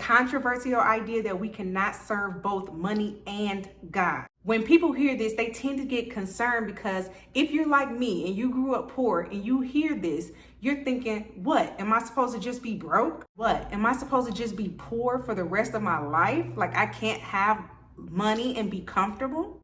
controversial idea that we cannot serve both money and God. When people hear this, they tend to get concerned because if you're like me and you grew up poor and you hear this, you're thinking, what? Am I supposed to just be broke? What? Am I supposed to just be poor for the rest of my life? Like I can't have money and be comfortable?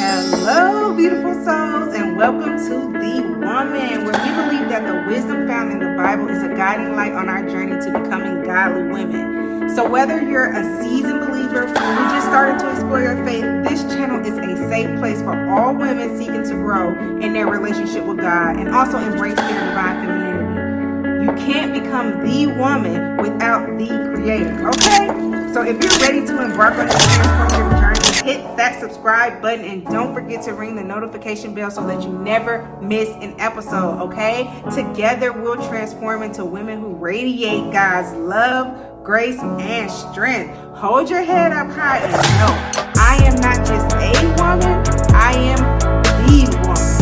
Hello, beautiful souls, and welcome to The Woman, where we believe that the wisdom found in the Bible is a guiding light on our journey to becoming godly women. So whether you're a seasoned believer who just started to explore your faith, this channel is a safe place for all women seeking to grow in their relationship with God and also embrace their divine femininity. You can't become the woman without the creator, okay? So if you're ready to embark on this transformative journey, hit that subscribe button and don't forget to ring the notification bell so that you never miss an episode, okay? Together we'll transform into women who radiate God's love, grace, and strength. Hold your head up high and know I am not just a woman, I am the woman.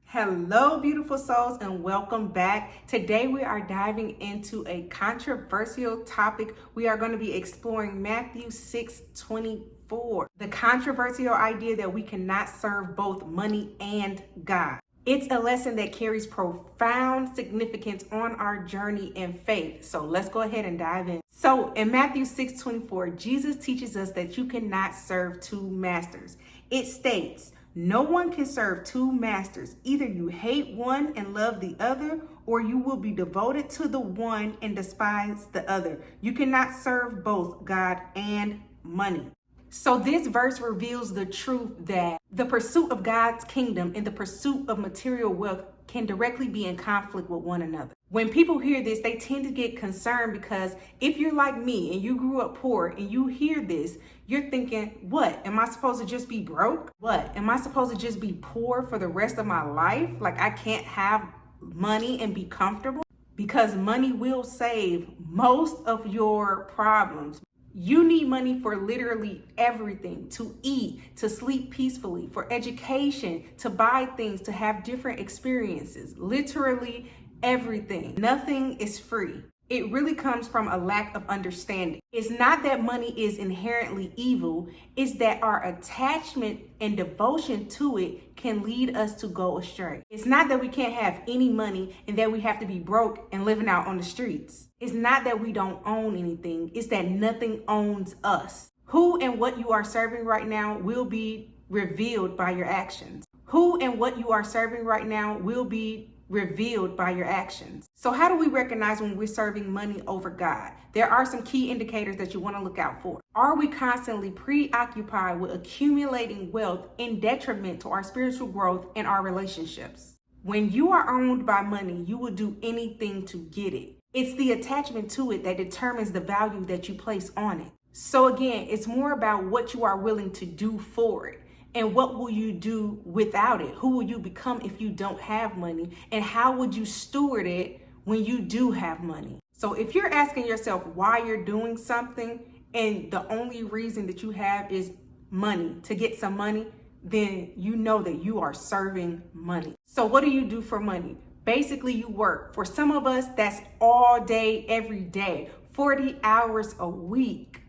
Hello, beautiful souls, and welcome back. Today we are diving into a controversial topic. We are going to be exploring Matthew 6:24, the controversial idea that we cannot serve both money and God. It's a lesson that carries profound significance on our journey in faith. So let's go ahead and dive in. So in Matthew 6:24, Jesus teaches us that you cannot serve two masters. It states, no one can serve two masters. Either you hate one and love the other, or you will be devoted to the one and despise the other. You cannot serve both God and money. So this verse reveals the truth that the pursuit of God's kingdom and the pursuit of material wealth can directly be in conflict with one another. When people hear this, they tend to get concerned because if you're like me and you grew up poor and you hear this, you're thinking, what? Am I supposed to just be broke? What? Am I supposed to just be poor for the rest of my life? Like I can't have money and be comfortable? Because money will save most of your problems. You need money for literally everything, to eat, to sleep peacefully, for education, to buy things, to have different experiences, literally everything. Nothing is free. It really comes from a lack of understanding. It's not that money is inherently evil, it's that our attachment and devotion to it can lead us to go astray. It's not that we can't have any money and that we have to be broke and living out on the streets. It's not that we don't own anything, it's that nothing owns us. Who and what you are serving right now will be revealed by your actions. Who and what you are serving right now will be revealed by your actions. So how do we recognize when we're serving money over God? There are some key indicators that you want to look out for. Are we constantly preoccupied with accumulating wealth in detriment to our spiritual growth and our relationships? When you are owned by money, you will do anything to get it. It's the attachment to it that determines the value that you place on it. So again, it's more about what you are willing to do for it. And what will you do without it? Who will you become if you don't have money? And how would you steward it when you do have money? So if you're asking yourself why you're doing something and the only reason that you have is money, to get some money, then you know that you are serving money. So what do you do for money? Basically, you work. For some of us, that's all day, every day, 40 hours a week,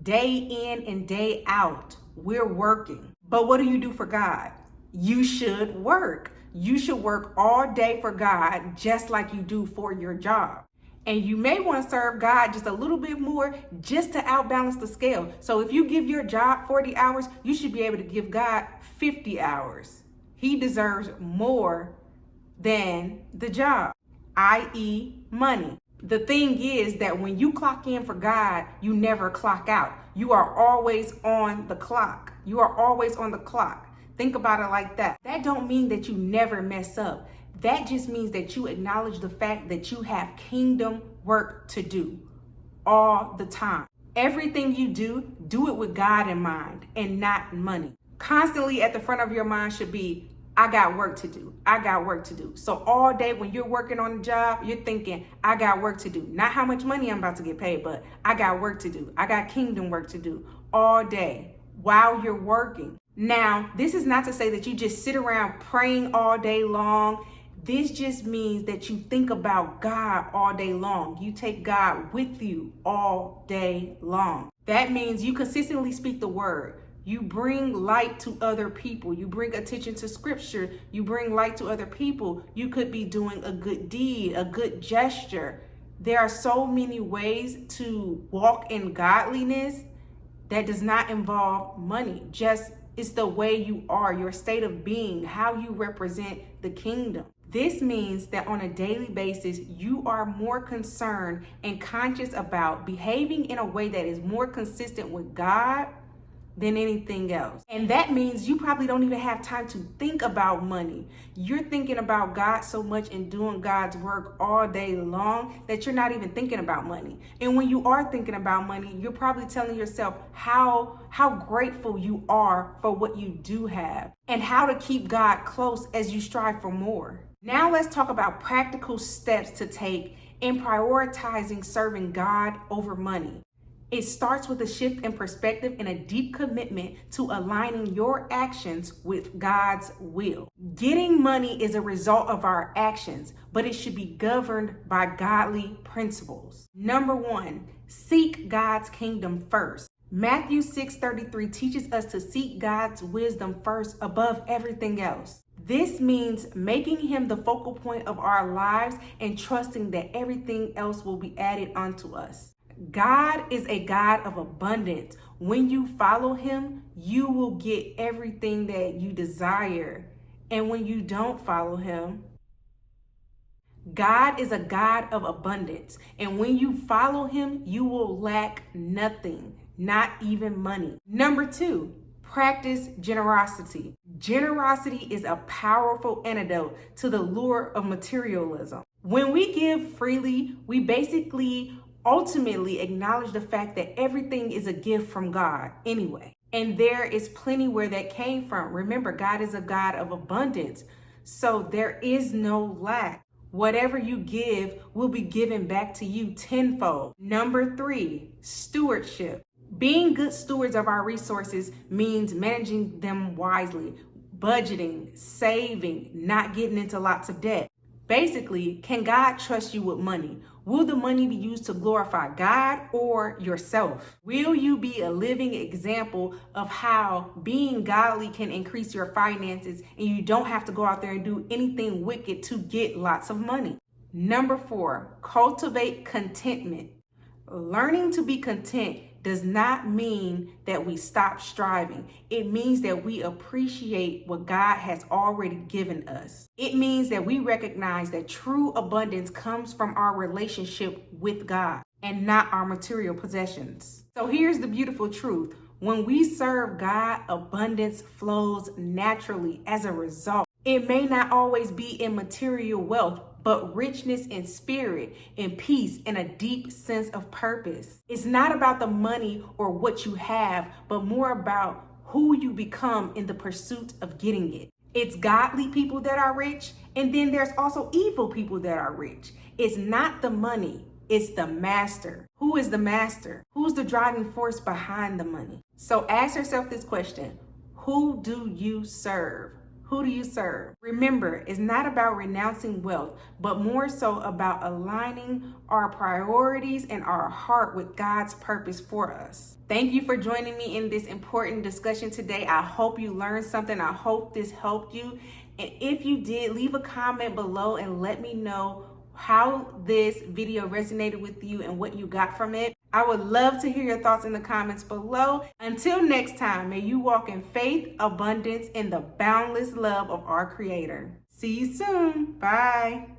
day in and day out, we're working. But what do you do for God? You should work. You should work all day for God, just like you do for your job. And you may want to serve God just a little bit more just to outbalance the scale. So if you give your job 40 hours, you should be able to give God 50 hours. He deserves more than the job, i.e. money. The thing is that when you clock in for God, you never clock out. You are always on the clock. You are always on the clock. Think about it like that. That don't mean that you never mess up. That just means that you acknowledge the fact that you have kingdom work to do all the time. Everything you do it with God in mind and not money. Constantly at the front of your mind should be, I got work to do. I got work to do. So all day when you're working on the job, you're thinking, I got work to do. Not how much money I'm about to get paid, but I got work to do. I got kingdom work to do all day while you're working. Now, this is not to say that you just sit around praying all day long, This just means that you think about God all day long. You take God with you all day long. That means you consistently speak the word. You bring light to other people. You bring attention to scripture. You bring light to other people. You could be doing a good deed, a good gesture. There are so many ways to walk in godliness that does not involve money. Just it's the way you are, your state of being, how you represent the kingdom. This means that on a daily basis, you are more concerned and conscious about behaving in a way that is more consistent with God than anything else. And that means you probably don't even have time to think about money. You're thinking about God so much and doing God's work all day long that you're not even thinking about money. And when you are thinking about money, you're probably telling yourself how grateful you are for what you do have and how to keep God close as you strive for more. Now let's talk about practical steps to take in prioritizing serving God over money. It starts with a shift in perspective and a deep commitment to aligning your actions with God's will. Getting money is a result of our actions, but it should be governed by godly principles. Number 1, seek God's kingdom first. Matthew 6:33 teaches us to seek God's wisdom first above everything else. This means making him the focal point of our lives and trusting that everything else will be added unto us. God is a God of abundance. When you follow him, you will get everything that you desire. And when you don't follow him, God is a God of abundance. And when you follow him, you will lack nothing, not even money. Number 2, practice generosity. Generosity is a powerful antidote to the lure of materialism. When we give freely, we basically ultimately acknowledge the fact that everything is a gift from God anyway. And there is plenty where that came from. Remember, God is a God of abundance. So there is no lack. Whatever you give will be given back to you tenfold. Number 3, stewardship. Being good stewards of our resources means managing them wisely, budgeting, saving, not getting into lots of debt. Basically, can God trust you with money? Will the money be used to glorify God or yourself? Will you be a living example of how being godly can increase your finances and you don't have to go out there and do anything wicked to get lots of money? Number 4, cultivate contentment. Learning to be content does not mean that we stop striving. It means that we appreciate what God has already given us. It means that we recognize that true abundance comes from our relationship with God and not our material possessions. So here's the beautiful truth. When we serve God, abundance flows naturally as a result. It may not always be in material wealth, but richness in spirit, in peace, and a deep sense of purpose. It's not about the money or what you have, but more about who you become in the pursuit of getting it. It's godly people that are rich, and then there's also evil people that are rich. It's not the money, it's the master. Who is the master? Who's the driving force behind the money? So ask yourself this question: who do you serve? Who do you serve? Remember, it's not about renouncing wealth, but more so about aligning our priorities and our heart with God's purpose for us. Thank you for joining me in this important discussion today. I hope you learned something. I hope this helped you. And if you did, leave a comment below and let me know how this video resonated with you and what you got from it. I would love to hear your thoughts in the comments below. Until next time, may you walk in faith, abundance, and the boundless love of our Creator. See you soon. Bye.